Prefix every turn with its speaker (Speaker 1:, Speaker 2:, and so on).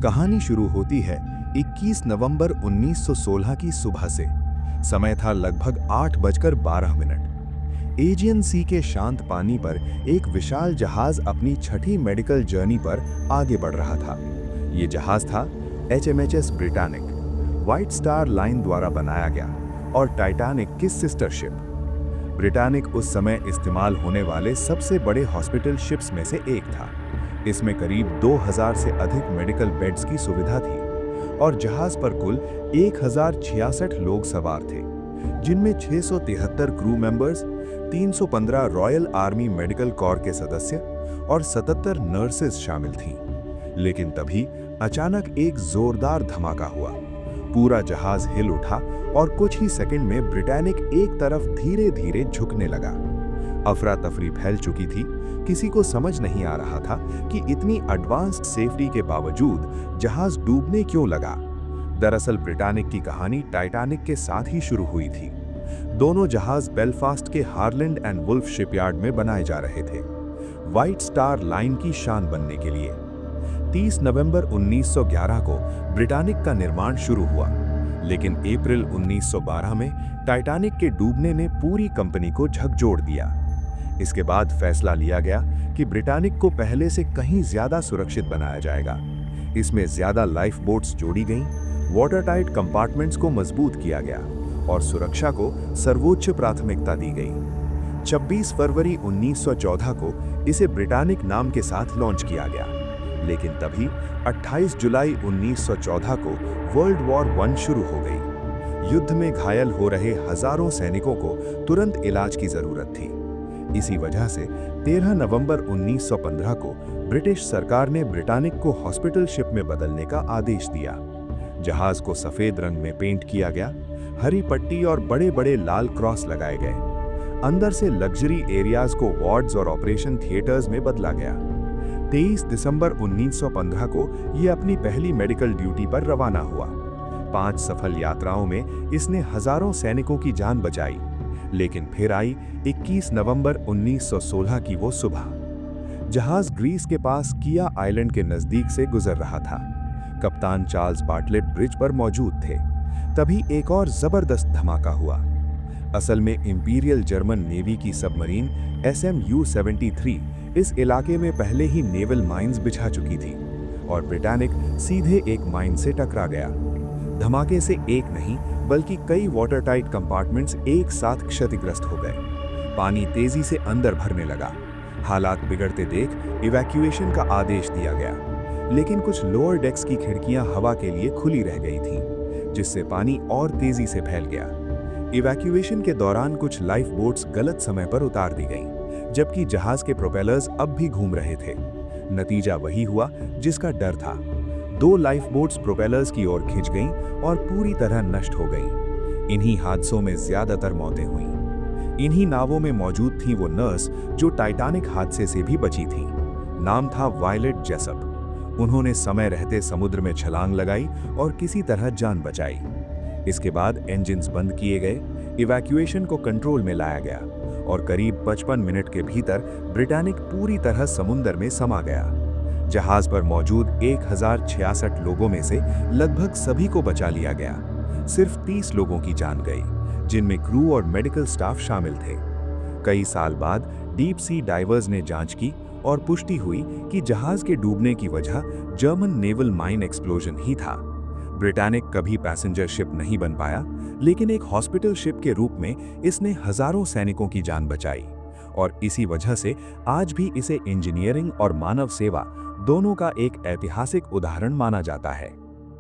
Speaker 1: कहानी शुरू होती है 21 नवंबर 1916 की सुबह से। समय था लगभग 8:12। एजियन सी के शांत पानी पर एक विशाल जहाज अपनी छठी मेडिकल जर्नी पर आगे बढ़ रहा था। ये जहाज था HMHS Britannic, white star line द्वारा बनाया गया और टाइटैनिक की सिस्टर शिप। ब्रिटानिक उस समय इस्तेमाल होने वाले सबसे बड़े हॉस्पिटल शिप्स में से एक था। इसमें करीब 2000 से अधिक मेडिकल बेड्स की सुविधा थी और जहाज पर कुल 1066 लोग सवार थे, जिनमें 673 crew members, 315 royal army medical corps के सदस्य और 77 नर्सेस शामिल थीं। लेकिन तभी अचानक एक जोरदार धमाका हुआ। पूरा जहाज हिल उठा और कुछ ही सेकंड में ब्रिटानिक एक तरफ धीरे धीरे झुकने लगा। अफरा तफरी फैल चुकी थी। किसी को समझ नहीं आ रहा था कि इतनी एडवांस्ड सेफ्टी के बावजूद जहाज डूबने क्यों लगा। दरअसल ब्रिटानिक की कहानी टाइटैनिक के साथ ही शुरू हुई थी। दोनों जहाज बेलफास्ट के हार्लैंड एंड वुल्फ शिपयार्ड में बनाए जा रहे थे, व्हाइट स्टार लाइन की शान बनने के लिए। 30 नवंबर 1911 को ब्रिटानिक का निर्माण शुरू हुआ, लेकिन अप्रैल 1912 में टाइटैनिक के डूबने ने पूरी कंपनी को झकझोर दिया। इसके बाद फैसला लिया गया कि ब्रिटानिक को पहले से कहीं ज्यादा सुरक्षित बनाया जाएगा। इसमें ज्यादा लाइफ बोट्स जोड़ी गईं, वाटर टाइट कंपार्टमेंट्स को मजबूत किया गया और सुरक्षा को सर्वोच्च प्राथमिकता दी गई। 26 फरवरी 1914 को इसे ब्रिटानिक नाम के साथ लॉन्च किया गया, लेकिन तभी 28 जुलाई 1914 को वर्ल्ड वॉर 1 शुरू हो गई। युद्ध में घायल हो रहे हजारों सैनिकों को तुरंत इलाज की जरूरत थी। इसी वजह से 13 नवंबर 1915 को ब्रिटिश सरकार ने ब्रिटानिक को हॉस्पिटल शिप में बदलने का आदेश दिया। जहाज को सफेद रंग में पेंट किया गया, हरी पट्टी और बड़े बड़े लाल क्रॉस लगाए गए। अंदर से लग्जरी एरियाज को वार्ड्स और ऑपरेशन थिएटर्स में बदला गया। 23 दिसंबर 1915 को यह अपनी पहली मेडिकल ड्यूटी पर रवाना हुआ। 5 सफल यात्राओं में इसने हजारों सैनिकों की जान बचाई। लेकिन फिर आई 21 नवंबर 1916 की वो सुबह। जहाज ग्रीस के पास किया आइलैंड के नजदीक से गुजर रहा था। कप्तान चार्ल्स बार्टलेट ब्रिज पर मौजूद थे। तभी एक और जबरदस्त धमाका हुआ। असल में इंपीरियल जर्मन नेवी की सबमरीन SMU-73 इस इलाके में पहले ही नेवल माइंस बिछा चुकी थी और ब्रिटानिक सीधे एक माइन से टकरा गया। धमाके से एक नहीं बल्कि कई वाटर टाइट कंपार्टमेंट्स एक साथ क्षतिग्रस्त हो गए। पानी तेजी से अंदर भरने लगा। हालात बिगड़ते देख इवैक्यूएशन का आदेश दिया गया, लेकिन कुछ लोअर डेक्स की खिड़कियां हवा के लिए खुली रह गई थीं, जिससे पानी और तेजी से फैल गया। इवैक्यूएशन के दौरान कुछ लाइफ बोट्स गलत समय पर उतार दी गईं, जबकि जहाज के प्रोपेलर्स अब भी घूम रहे थे। नतीजा वही हुआ जिसका डर था। 2 लाइफ बोट्स प्रोपेलर्स की ओर खिंच गईं और पूरी तरह नष्ट हो गईं। इन्हीं हादसों में ज्यादातर मौतें हुईं। इन्हीं नावों में मौजूद थी वो नर्स जो टाइटैनिक हादसे से भी बची थी। नाम था वायलेट जेसप। उन्होंने समय रहते समुद्र में छलांग लगाई और किसी तरह जान बचाई। इसके बाद इंजन्स बंद किए गए, इवैक्यूएशन को कंट्रोल में लाया गया और करीब 55 मिनट के भीतर ब्रिटानिक पूरी तरह समुद्र में समा गया। जहाज पर मौजूद 1066 लोगों में से लगभग सभी को बचा लिया गया। सिर्फ 30 लोगों की जान गई, जिनमें क्रू और मेडिकल स्टाफ शामिल थे। कई साल बाद डीप सी डाइवर्स ने जांच की और पुष्टि हुई कि जहाज के डूबने की वजह जर्मन नेवल माइन एक्सप्लोजन ही था। ब्रिटानिक कभी पैसेंजर शिप नहीं बन पाया, लेकिन एक हॉस्पिटल शिप के रूप में इसने हजारों सैनिकों की जान बचाई और इसी वजह से आज भी इसे इंजीनियरिंग और मानव सेवा दोनों का एक ऐतिहासिक उदाहरण माना जाता है।